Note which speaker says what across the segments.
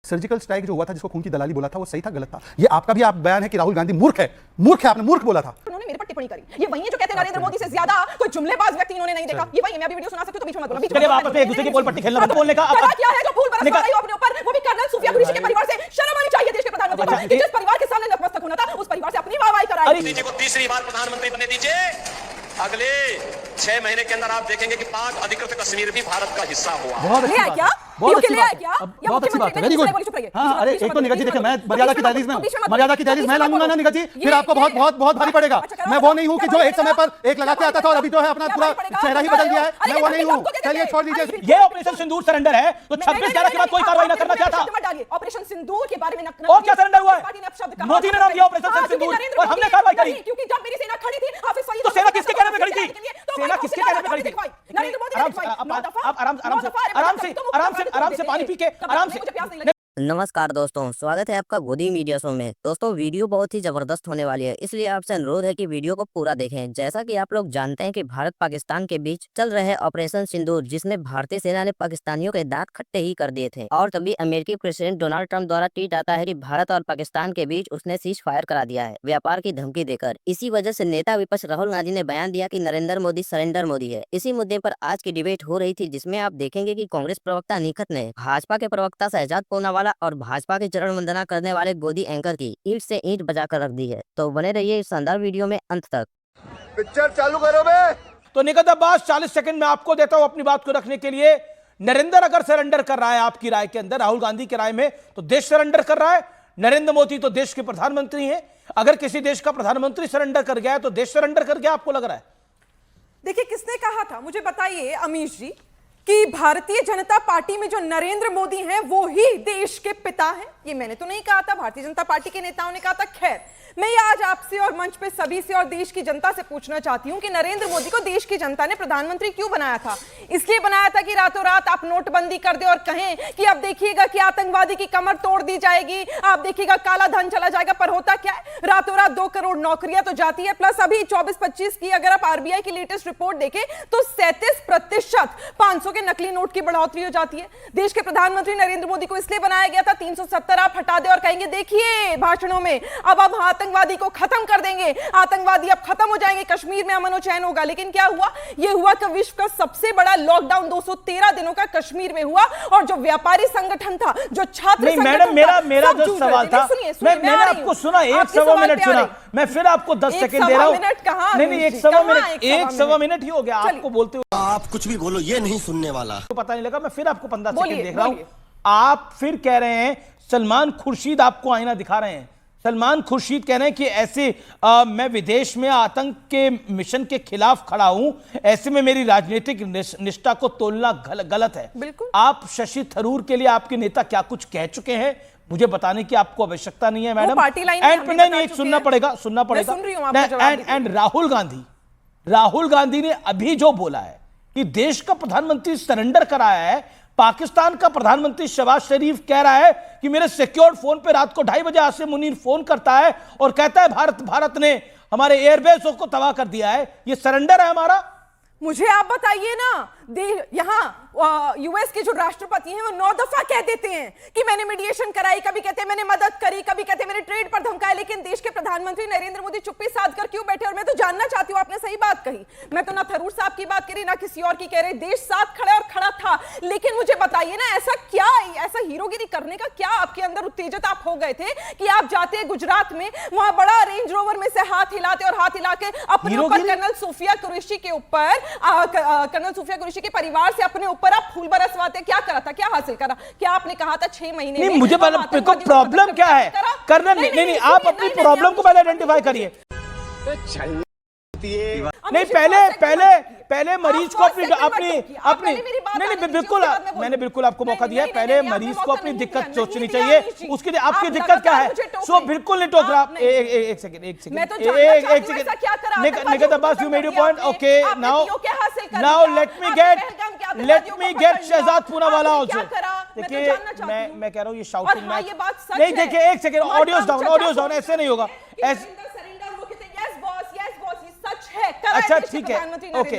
Speaker 1: Surgical strike जो हुआ था, जिसको खून की दलाली बोला था, वो सही था गलत था? ये आपका भी आप बयान है कि राहुल गांधी मूर्ख है, आपने मूर्ख बोला था।
Speaker 2: उन्होंने मेरे पर टिप्पणी करी। ये वही है जो कहते हैं नरेंद्र मोदी से ज्यादा कोई जुमलेबाज व्यक्ति इन्होंने नहीं देखा। ये वही है, मैं अभी वीडियो सुना सकती हूं तो बीच में मत बोलो।
Speaker 3: चलिए आप अपने एक दूसरे की पोल पट्टी खेलना मत बोलने का।
Speaker 2: क्या है जो फूल बरसा रही हो अपने ऊपर, वो भी कर्नल सूफिया कुरैशी के परिवार से? शर्म आनी चाहिए देश के प्रधानमंत्री को, जिस परिवार के सामने नतमस्तक होना था, उस परिवार से अपनी वाहवाही कराई।
Speaker 4: मोदी जी को तीसरी बार प्रधानमंत्री बनने दीजिए। अगले 6 महीने के अंदर आप देखेंगे कि पाक अधिकृत कश्मीर भी भारत का हिस्सा हुआ।
Speaker 1: बहुत अच्छी बात है, बहुत अच्छी बात है, वेरी गुड। हाँ, अरे एक तो निगत जी देखिए, मैं मर्यादा की दहलीज में हूं, मर्यादा की दहलीज मैं लाऊंगा ना निगत जी, फिर आपको बहुत बहुत बहुत भारी पड़ेगा। मैं वो नहीं हूं कि जो एक समय पर एक लगा के आता था और अभी जो है अपना पूरा चेहरा ही बदल दिया है, मैं वो नहीं हूं। चलिए छोड़ दीजिए।
Speaker 3: ये ऑपरेशन सिंदूर सरेंडर है तो 26/11 के बाद कोई कार्रवाई न करना क्या था?
Speaker 2: ऑपरेशन सिंदूर के बारे में
Speaker 3: और क्या सरेंडर हुआ है? मोदी ने नाम दिया ऑपरेशन सिंदूर और हमने कार्रवाई करी।
Speaker 2: क्योंकि जब मेरी सेना खड़ी थी, हाफिज सईद
Speaker 3: तो सेना किसके कहने पे खड़ी थी? सेना किसके कहने पे खड़ी थी?
Speaker 2: नरेंद्र मोदी ने दिखवाई।
Speaker 3: आराम से पानी पी के आराम से।
Speaker 5: नमस्कार दोस्तों, स्वागत है आपका गोदी मीडिया शो में। दोस्तों वीडियो बहुत ही जबरदस्त होने वाली है, इसलिए आपसे अनुरोध है कि वीडियो को पूरा देखें। जैसा कि आप लोग जानते हैं कि भारत पाकिस्तान के बीच चल रहे ऑपरेशन सिंदूर, जिसमें भारतीय सेना ने पाकिस्तानियों के दांत खट्टे ही कर दिए थे, और तभी अमेरिकी प्रेसिडेंट डोनाल्ड ट्रंप द्वारा ट्वीट आता है कि भारत और पाकिस्तान के बीच उसने सीज फायर करा दिया है, व्यापार की धमकी देकर। इसी वजह से नेता विपक्ष राहुल गांधी ने बयान दिया कि नरेंद्र मोदी सरेंडर मोदी है। इसी मुद्दे पर आज की डिबेट हो रही थी, जिसमें आप देखेंगे कि कांग्रेस प्रवक्ता निखत ने भाजपा के प्रवक्ता शहजाद पूनावाला और भाजपा के चरण वंदना करने वाले गोदी एंकर की ईंट से ईंट बजाकर रख दी है। तो बने रहिए इस शानदार वीडियो में अंत तक।
Speaker 4: पिक्चर चालू करो बे।
Speaker 3: तो निगत अब्बास 40 सेकंड में आपको देता हूं अपनी बात को रखने के लिए। नरेंद्र अगर सरेंडर कर रहा है आपकी राय के अंदर, राहुल गांधी की राय में, तो देश सरेंडर कर रहा है। नरेंद्र मोदी तो देश के प्रधानमंत्री हैं। अगर किसी देश का प्रधानमंत्री सरेंडर कर गया है तो देश सरेंडर कर गया, आपको लग रहा है?
Speaker 2: देखिए, किसने कहा था मुझे बताइए अमीश जी कि भारतीय जनता पार्टी में जो नरेंद्र मोदी हैं वो ही देश के पिता हैं? ये मैंने तो नहीं कहा था, भारतीय जनता पार्टी के नेताओं ने कहा था। खैर, मैं ये आज आपसे और मंच पे सभी से और देश की जनता से पूछना चाहती हूं कि नरेंद्र मोदी को देश की जनता ने प्रधानमंत्री क्यों बनाया था? इसलिए बनाया था कि रातों रात आप नोटबंदी कर दे और कहें कि अब देखिएगा कि आतंकवादी की कमर तोड़ दी जाएगी, आप देखिएगा काला धन चला जाएगा। पर होता क्या है, रातों रात 2 करोड़ नौकरियां तो जाती है, प्लस अभी 24-25 की अगर आप आरबीआई की लेटेस्ट रिपोर्ट देखें तो 37% 500 के नकली नोट की बढ़ोतरी हो जाती है। देश के प्रधानमंत्री नरेंद्र मोदी को इसलिए बनाया गया था 370 आप हटा दे और कहेंगे देखिए भाषणों में अब आतंकवादी को खत्म कर देंगे, आतंकवादी अब खत्म हो जाएंगे, कश्मीर में अमन और चैन होगा। लेकिन क्या हुआ? यह हुआ कि विश्व का सबसे बड़ा लॉकडाउन 213 दिनों का कश्मीर में हुआ, और जो व्यापारी संगठन था, जो छात्र
Speaker 3: नहीं मैडम, मेरा जो सवाल था, मैंने आपको सुना, 1 मिनट सुना, मैं फिर आपको 10 सेकंड दे रहा हूं। नहीं 1 मिनट ही हो गया आपको बोलते हुए।
Speaker 6: आप कुछ भी बोलो, ये नहीं सुनने वाला।
Speaker 3: तो पता नहीं लगा, मैं फिर आपको 15 सेकंड देख रहा हूं। आप फिर कह रहे हैं, सलमान खुर्शीद आपको आईना दिखा रहे हैं। सलमान खुर्शीद कह रहे हैं कि ऐसे मैं विदेश में आतंक के मिशन के खिलाफ खड़ा हूं, ऐसे में मेरी राजनीतिक निष्ठा को तोलना गलत है।
Speaker 2: बिल्कुल।
Speaker 3: आप शशि थरूर के लिए आपके नेता क्या कुछ कह चुके हैं, मुझे बताने की आपको आवश्यकता नहीं है मैडम।
Speaker 2: पार्टी लाइन
Speaker 3: नहीं, सुनना पड़ेगा। एंड राहुल गांधी ने अभी जो बोला है कि देश का प्रधानमंत्री सरेंडर कराया है, पाकिस्तान का प्रधानमंत्री शहबाज शरीफ कह रहा है कि मेरे सिक्योर्ड फोन पे रात को 2:30 बजे आसिम मुनीर फोन करता है और कहता है भारत ने हमारे एयरबेस को तबाह कर दिया है। ये सरेंडर है हमारा?
Speaker 2: मुझे आप बताइए ना, यहाँ यूएस के जो राष्ट्रपति हैं वो 9 दफा कह देते हैं कि मैंने मीडिएशन कराई, कभी कहते हैं मैंने मदद करी, कभी कहते हैं मैंने ट्रेड पर धमकाया, लेकिन देश के प्रधानमंत्री नरेंद्र मोदी चुप्पी साध कर क्यों बैठे? और मैं तो जानना चाहती हूँ, आपने सही बात कही, मैं तो ना थरूर साहब की बात करी ना किसी और की कह रही, देश साथ खड़ा और खड़ा था। लेकिन मुझे बताइए ना, ऐसा हीरोगिरी करने का क्या आपके अंदर उत्तेजित आप हो गए थे कि आप जाते गुजरात में, वहां बड़ा रेंज रोवर में से हाथ हिलाते और हाथ हिला के अपने ऊपर कर्नल सूफिया कुरैशी के ऊपर, कर्नल सूफिया कुरैशी के परिवार से अपने ऊपर आप फूल बरसवाते? क्या करा था, क्या हासिल करा? क्या आपने कहा था 6 महीने
Speaker 3: नहीं, मुझे प्रॉब्लम क्या है कर्नल? नहीं, आप अपनी प्रॉब्लम को पहले आइडेंटिफाई करिए। नहीं, पहले मरीज को अपनी नहीं, बिल्कुल मैंने बिल्कुल आपको मौका दिया है। पहले मरीज को अपनी दिक्कत सोचनी चाहिए, उसकी आपकी दिक्कत क्या है, सो बिल्कुल नहीं टोक रहा। एक second Nigat Abbas, you made your point. Okay, now let me get Shehzad Poonawalla also. देखिए, मैं कह रहा हूं ये शाउटिंग मैच नहीं। देखिए, एक सेकंड, ऑडियोज डाउन, ऐसे नहीं होगा। अच्छा ठीक है, ओके।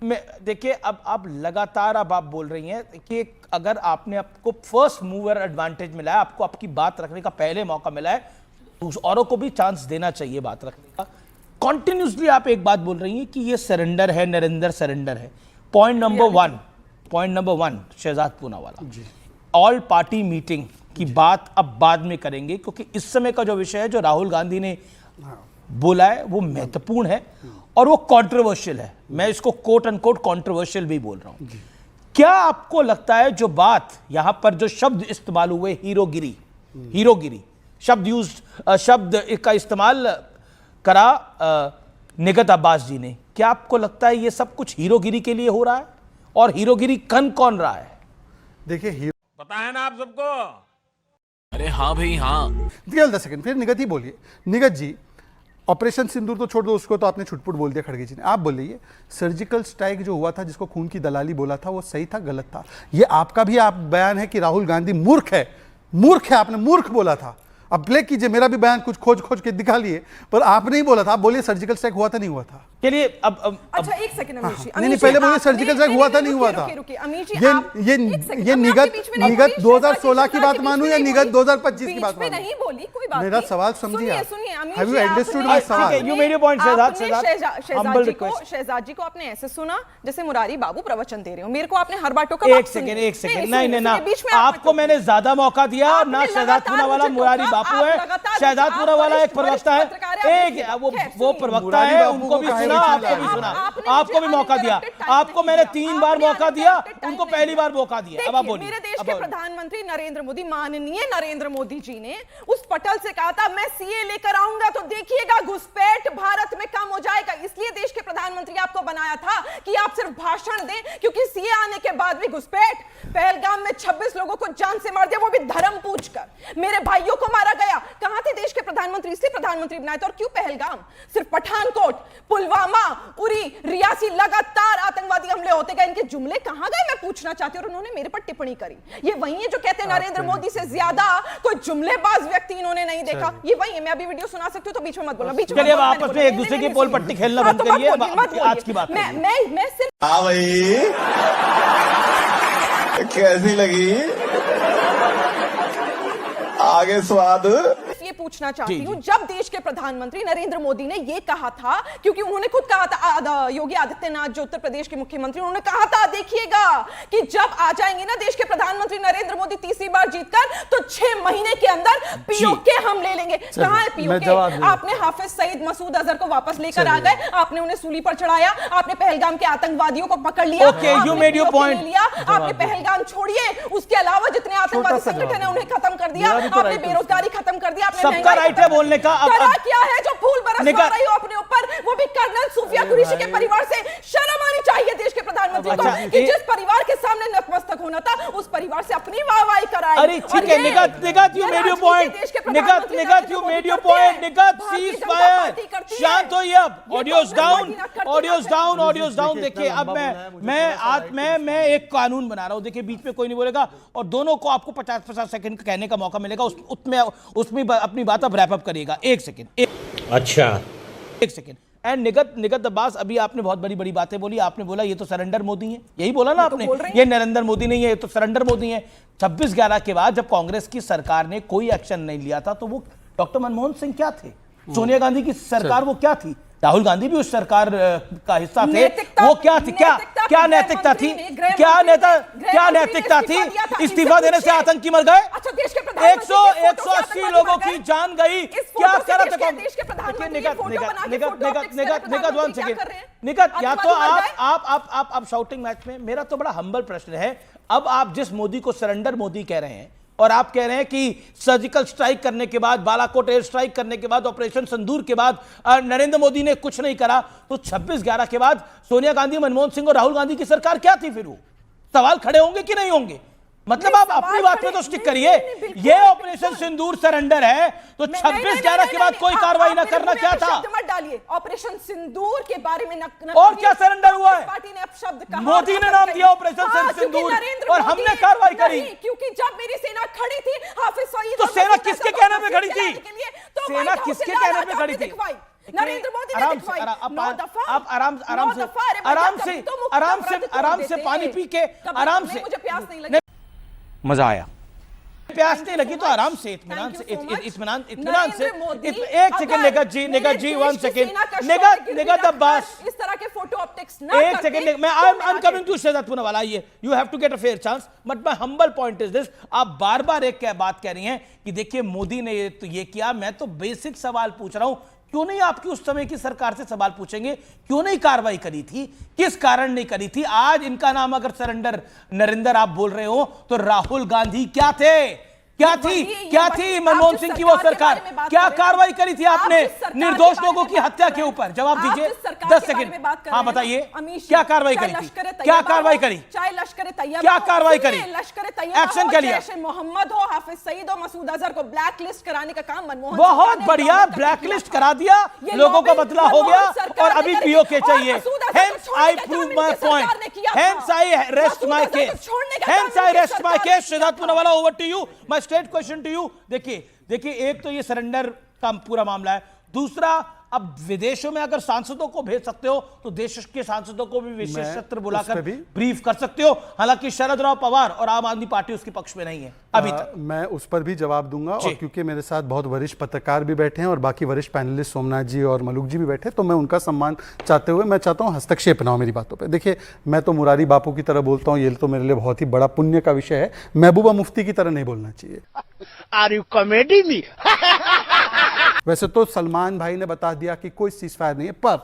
Speaker 3: देखिए, अब आप लगातार अब आप बोल रही हैं कि अगर आपने आपको फर्स्ट मूवर एडवांटेज मिला है, आपको आपकी बात रखने का पहले मौका मिला है, तो औरों को भी चांस देना चाहिए बात रखने का। कॉन्टिन्यूसली आप एक बात बोल रही हैं कि ये सरेंडर है, नरेंद्र सरेंडर है। Point number one Shehzad Poonawalla, all party meeting की बात अब बाद में करेंगे, क्योंकि इस समय का जो विषय है जो राहुल गांधी ने बोला है वो महत्वपूर्ण है और वो कंट्रोवर्शियल है। मैं इसको कोट अनकोट कंट्रोवर्शियल भी बोल रहा हूं। क्या आपको लगता है जो बात यहां पर जो शब्द इस्तेमाल हुए, हीरोगिरी शब्द का इस्तेमाल करा निगत अब्बास जी ने, क्या आपको लगता है ये सब कुछ हीरोगिरी के लिए हो रहा है? और हीरोगिरी कौन रहा है?
Speaker 1: देखिए,
Speaker 7: पता है ना आप सबको? अरे हाँ भाई हाँ।
Speaker 1: 10 सेकंड, फिर निगत ही बोलिए। निगत जी, ऑपरेशन सिंदूर तो छोड़ दो, उसको तो आपने छुटपुट बोल दिया खड़गे जी ने। आप बोलिए, सर्जिकल स्ट्राइक जो हुआ था, जिसको खून की दलाली बोला था, वो सही था गलत था? ये आपका भी आप बयान है कि राहुल गांधी मूर्ख है, आपने मूर्ख बोला था। अब प्ले कीजिए, मेरा भी बयान कुछ खोज के दिखा लिए, पर आपने ही बोला था। आप बोलिए सर्जिकल स्ट्राइक हुआ था नहीं हुआ था?
Speaker 3: चलिए अब
Speaker 2: अच्छा एक सेकंड अमीश जी,
Speaker 1: नहीं पहले बोलिए सर्जिकल स्ट्राइक हुआ था नहीं हुआ था? ये निगत 2016 की बात मानूं या निगत 2025 की बात मानूं?
Speaker 2: नहीं बोली, कोई बात
Speaker 1: मेरा
Speaker 2: नहीं।
Speaker 1: सवाल समझिए आप।
Speaker 2: सुनिए
Speaker 1: Have you understood my सवाल?
Speaker 3: You made your point,
Speaker 2: Shahzad जी को आपने ऐसे सुना जैसे मुरारी बाबू प्रवचन दे रहे हो। मेरे को आपने हर बातों का
Speaker 3: एक सेकंड नहीं ना, आपको मैंने ज्यादा मौका दिया ना। शहजाद पूनावाला मुरारी बापू है, शहजाद पूनावाला एक प्रवक्ता है, वो प्रवक्ता है, उनको भी सुना, आपको भी सुना, आपको भी मौका दिया। आपको मैंने 3 बार मौका दिया, उनको पहली बार मौका दिया। अब आप बोलिए।
Speaker 2: मेरे देश के प्रधानमंत्री नरेंद्र मोदी, माननीय नरेंद्र मोदी जी ने उस पटल से कहा था मैं सीए लेकर आऊंगा तो देखिएगा घुसपैठ भारत में कम हो जाएगा। इसलिए देश के प्रधानमंत्री आपको बनाया था कि आप सिर्फ भाषण दें, क्योंकि सीए आने के बाद भी घुसपैठ। पहलगाम में 26 लोगों को जान से मार दिया, वो भी धर्म पूछकर। मेरे भाइयों को मारा गया। कहां थे देश के प्रधानमंत्री? इसलिए प्रधानमंत्री बनाए थे। और क्यों पहलगाम? सिर्फ पठानकोट, पुलवामा, उरी, रियासी, लगातार आतंकवादी हमले होते गए। इनके जुमले कहां गए मैं पूछना चाहती हूं। और उन्होंने मेरे पर टिप्पणी करी। ये वही है जो कहते हैं नरेंद्र मोदी से ज्यादा कोई जुमलेबाज व्यक्ति इन्होंने नहीं देखा। ये वही है। मैं अभी वीडियो सुना सकती हूँ तो बीच में मत बोलना। बीच में
Speaker 3: आपस में एक दूसरे की पोल पट्टी खेलना बंद करिए। आज की बात
Speaker 2: मैं सिर्फ
Speaker 6: हाँ भाई, कैसी लगी आगे स्वाद?
Speaker 2: ये पूछना चाहती हूँ, जब देश के प्रधानमंत्री नरेंद्र मोदी ने ये कहा था, क्योंकि उन्होंने खुद कहा था, योगी आदित्यनाथ जो उत्तर प्रदेश के मुख्यमंत्री, उन्होंने कहा था देखिएगा कि जब आ जाएंगे ना देश के प्रधानमंत्री नरेंद्र मोदी तीसरी बार जीतकर, तो 6 महीने के अंदर पीओके हम ले लेंगे। कहां है पीओके? आपने हाफिज सईद मसूद अजहर को वापस लेकर आ गए, आपने उन्हें सूली पर चढ़ाया, आपने पहलगाम के आतंकवादियों को पकड़ लिया, आपने पहलगाम छोड़िए, उसके अलावा जितने आतंकवादी संगठन है उन्हें खत्म कर दिया, आपने बेरोजगारी खत्म कर दिया, आपने
Speaker 3: सबका राइट है बोलने का। अब
Speaker 2: क्या है जो फूल बरसवा रही हो अपने ऊपर, वो भी कर्नल सूफिया कुरैशी के परिवार से? शर्म आनी चाहिए देश के प्रधानमंत्री को कि जिस परिवार के सामने नतमस्तक होना था उस परिवार से अपनी वाहवाही कराई।
Speaker 3: अरे ठीक है, Nighat you made your point, Nighat you made your point, Nighat cease fire, शांत होइए। अब ऑडियोज डाउन। देखिए अब मैं एक कानून बना रहा हूं, देखिए बीच में कोई नहीं बोलेगा और दोनों को आपको 50-50 सेकंड का कहने का मौका मिलेगा। उसमें अपनी बात आप रैप अप करिएगा। एक सेकंड। एंड निगत अब्बास, अभी आपने बहुत बड़ी बातें बोली। आपने बोला ये तो सरेंडर मोदी है, यही बोला ना आपने, ये नरेंद्र मोदी नहीं है, ये तो सरेंडर मोदी है। 26/11 के बाद जब कांग्रेस की सरकार ने कोई एक्शन नहीं लिया था, तो वो डॉक्टर मनमोहन सिंह क्या थे? सोनिया गांधी की सरकार वो क्या थी? राहुल गांधी भी उस सरकार का हिस्सा थे। वो क्या थी? क्या नैतिकता थी? क्या नैतिकता थी? इस्तीफा देने से आतंकी मर गए, 180 लोगों की जान गई। क्या कर रहे थे? निगत या तो आप शाउटिंग मैच में, मेरा तो बड़ा हम्बल प्रश्न है। अब आप जिस मोदी को सरेंडर मोदी कह रहे हैं और आप कह रहे हैं कि सर्जिकल स्ट्राइक करने के बाद, बालाकोट एयर स्ट्राइक करने के बाद, ऑपरेशन सिंदूर के बाद नरेंद्र मोदी ने कुछ नहीं करा, तो 26/11 के बाद सोनिया गांधी, मनमोहन सिंह और राहुल गांधी की सरकार क्या थी? फिर वो सवाल खड़े होंगे कि नहीं होंगे? मतलब आप अपनी बात में तो स्टिक करिए। ये ऑपरेशन सिंदूर सरेंडर है, तो 26/11 के बाद कोई कार्रवाई न करना क्या था?
Speaker 2: मत डालिए ऑपरेशन सिंदूर के बारे में
Speaker 3: और क्या सरेंडर हुआ है?
Speaker 2: पार्टी ने अब शब्द कहा,
Speaker 3: मोदी ने नाम दिया ऑपरेशन सिंदूर और हमने कार्रवाई करी,
Speaker 2: क्योंकि जब मेरी सेना खड़ी थी हाफिज सईद,
Speaker 3: तो सेना किसके कहने पे खड़ी थी? सेना किसके कहने पे खड़ी थी?
Speaker 2: नरेंद्र मोदी ने दिखवाई।
Speaker 3: आप आराम से पानी पी के आराम से,
Speaker 2: मुझे प्यास नहीं लगी।
Speaker 3: मजा आया। प्यास नहीं लगी तो आराम से इत्मीनान से एक सेकंड निगा जी 1 सेकंड निगा द बस
Speaker 2: इस तरह के फोटो ऑप्टिक्स ना
Speaker 3: एक सेकंड मैं I am coming to Shehzad Poonawalla, you have to get a fair chance, but my humble point is this, आप बार बार एक क्या बात कह रही हैं कि देखिए मोदी ने ये किया, मैं तो बेसिक सवाल पूछ रहा हूं, क्यों नहीं आपकी उस समय की सरकार से सवाल पूछेंगे, क्यों नहीं कार्रवाई करी थी, किस कारण नहीं करी थी? आज इनका नाम अगर सरेंडर नरेंद्र आप बोल रहे हो तो राहुल गांधी क्या थे, क्या थी मनमोहन सिंह की वो सरकार, क्या कार्रवाई करी थी आपने निर्दोष लोगों की हत्या के ऊपर? जवाब दीजिए 10 सेकंड। हाँ बताइए, क्या कार्रवाई करी थी, क्या कार्रवाई करी,
Speaker 2: चाहे लश्कर तैयबा,
Speaker 3: क्या कार्रवाई करी,
Speaker 2: लश्कर तैयबा,
Speaker 3: एक्शन क्या लिया?
Speaker 2: मोहम्मद हो, हाफिज सईद हो, मसूद अजहर को ब्लैक लिस्ट कराने का काम मनमोहन
Speaker 3: बहुत बढ़िया, ब्लैक लिस्ट करा दिया, लोगों का बदला हो गया और अभी पीओके चाहिए। Hence I prove my point, hence I rest my case, hence I rest my case. Shehzad Poonawalla over to you, my straight question to you. देखिए एक तो ये सरेंडर का पूरा मामला है, दूसरा अब विदेशों में अगर सांसदों को भेज सकते हो तो देश के सांसदों को भी विशेष सत्र बुलाकर ब्रीफ कर सकते हो, हालांकि शरद राव पवार और आम आदमी पार्टी उसके पक्ष में नहीं है अभी तक।
Speaker 1: मैं उस पर भी जवाब दूंगा, और क्योंकि मेरे साथ बहुत वरिष्ठ पत्रकार भी बैठे हैं और बाकी वरिष्ठ पैनलिस्ट सोमनाथ जी और मलुक जी भी बैठे, तो मैं उनका सम्मान चाहते हुए मैं चाहता हूं हस्तक्षेप ना हो मेरी बातों पे। देखिए मैं तो मुरारी बापू की तरह बोलता हूं, ये तो मेरे लिए बहुत ही बड़ा पुण्य का विषय है, महबूबा मुफ्ती की तरह नहीं बोलना चाहिए।
Speaker 8: Are you comedy me?
Speaker 1: वैसे तो सलमान भाई ने बता दिया कि कोई सीजफायर नहीं है, पर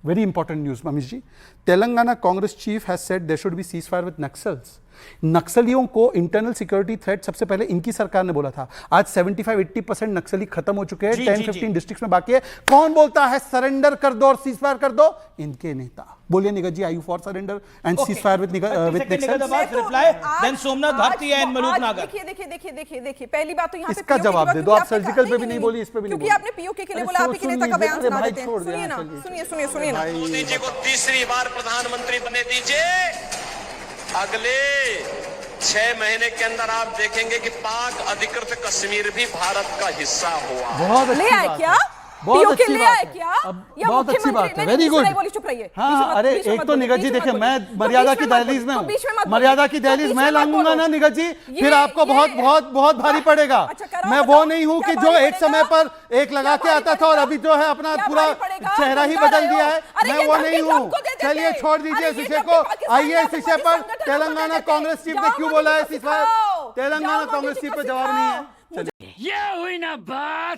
Speaker 1: very important news Manish ji, Telangana Congress chief has said there should be ceasefire with Naxals. नक्सलियों को इंटरनल सिक्योरिटी थ्रेट सबसे पहले इनकी सरकार ने बोला था, आज 75-80% नक्सली खत्म हो चुके हैं, 10-15 डिस्ट्रिक्ट्स में बाकी है। कौन बोलता है सरेंडर कर दो और सीजफायर कर दो? इनके नेता। बोलिए Nighat ji, are you for surrender and ceasefire with Naxals?
Speaker 3: Reply then Somnath Bharti and Malook Nagar.
Speaker 2: देखिए पहली बात तो यहाँ पे
Speaker 1: इसका जवाब दे दो, आप सर्जिकल पे भी नहीं बोली, इस पे भी नहीं बोली,
Speaker 2: क्योंकि आपने पीओके के लिए बोला, आप ही के नेता का बयान सुना देते हैं। सुनिए ना, सुनिए ना।
Speaker 4: मोदी जी को तीसरी बार प्रधानमंत्री बने दीजिए, अगले 6 महीने के अंदर आप देखेंगे कि पाक अधिकृत कश्मीर भी भारत का हिस्सा हुआ।
Speaker 1: बहुत
Speaker 2: ले आए क्या?
Speaker 1: बहुत अच्छी
Speaker 2: ले
Speaker 1: बात
Speaker 2: आए
Speaker 1: है,
Speaker 2: क्या?
Speaker 1: बहुत अच्छी बात है, वेरी गुड।
Speaker 2: चुप रहिए।
Speaker 1: हाँ, अरे एक तो निगत जी देखिए, मैं मर्यादा की दहलीज में हूँ, मर्यादा की दहलीज मैं लाऊंगा ना निगत जी, फिर आपको बहुत बहुत बहुत भारी पड़ेगा। मैं वो नहीं हूँ कि जो एक समय पर एक लगा के आता था और अभी जो है अपना पूरा चेहरा ही बदल दिया है, मैं वो नहीं हूँ। चलिए छोड़ दीजिए इस विषय को, आइए इस विषय पर। तेलंगाना कांग्रेस चीफ ने क्यों बोला है सीजफायर? तेलंगाना कांग्रेस चीफ पे जवाब नहीं है।
Speaker 7: ये हुई ना बात।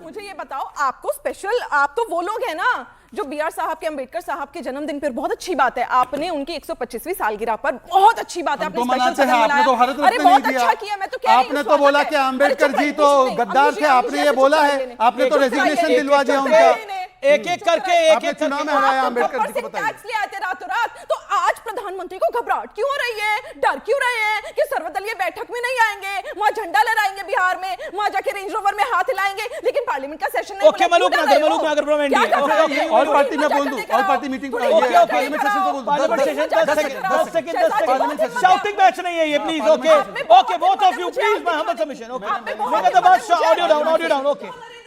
Speaker 2: मुझे ये बताओ, आपको स्पेशल, आप तो वो लोग हैं ना जो बीआर साहब के, अंबेडकर साहब के जन्मदिन पर, बहुत अच्छी बात है, आपने उनकी 125वीं सालगिरह पर बहुत अच्छी बात है, आपने स्पेशल सदन बुलाया।
Speaker 1: आपने तो भारत रत्न नहीं दिया।
Speaker 2: अच्छा किया, मैं तो कह रही हूं,
Speaker 1: आपने तो बोला कि अंबेडकर जी तो गद्दार थे, आपने ये बोला है, आपने तो रेजिग्नेशन दिलवा दिया उनका।
Speaker 3: एक एक करके
Speaker 1: चुनाव में हराया अंबेडकर जी को, बताइए।
Speaker 2: टैक्स ले आए थे रातों रात, तो आज प्रधानमंत्री को घबराहट क्यों हो रही है, डर क्यों रहे हैं कि सर्वदलीय बैठक में नहीं आएंगे, वहां झंडा लहराएंगे बिहार में, वहां जाके रेंज रोवर में हाथ हिलाएंगे, लेकिन पार्लियामेंट का सेशन नहीं।
Speaker 3: ओके मलूक नागर फ्रॉम इंडिया।
Speaker 1: ऑल पार्टी में बोल दूं, all party meeting parliament session को बोल दूं।
Speaker 3: Parliament session 10 second shouting match नहीं है ये, please. Okay both of you please, my humble submission. Okay मेरा द बस audio down.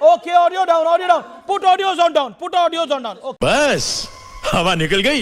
Speaker 3: Okay audio down, put audios on down, put audios on down.
Speaker 7: बस हवा निकल गई।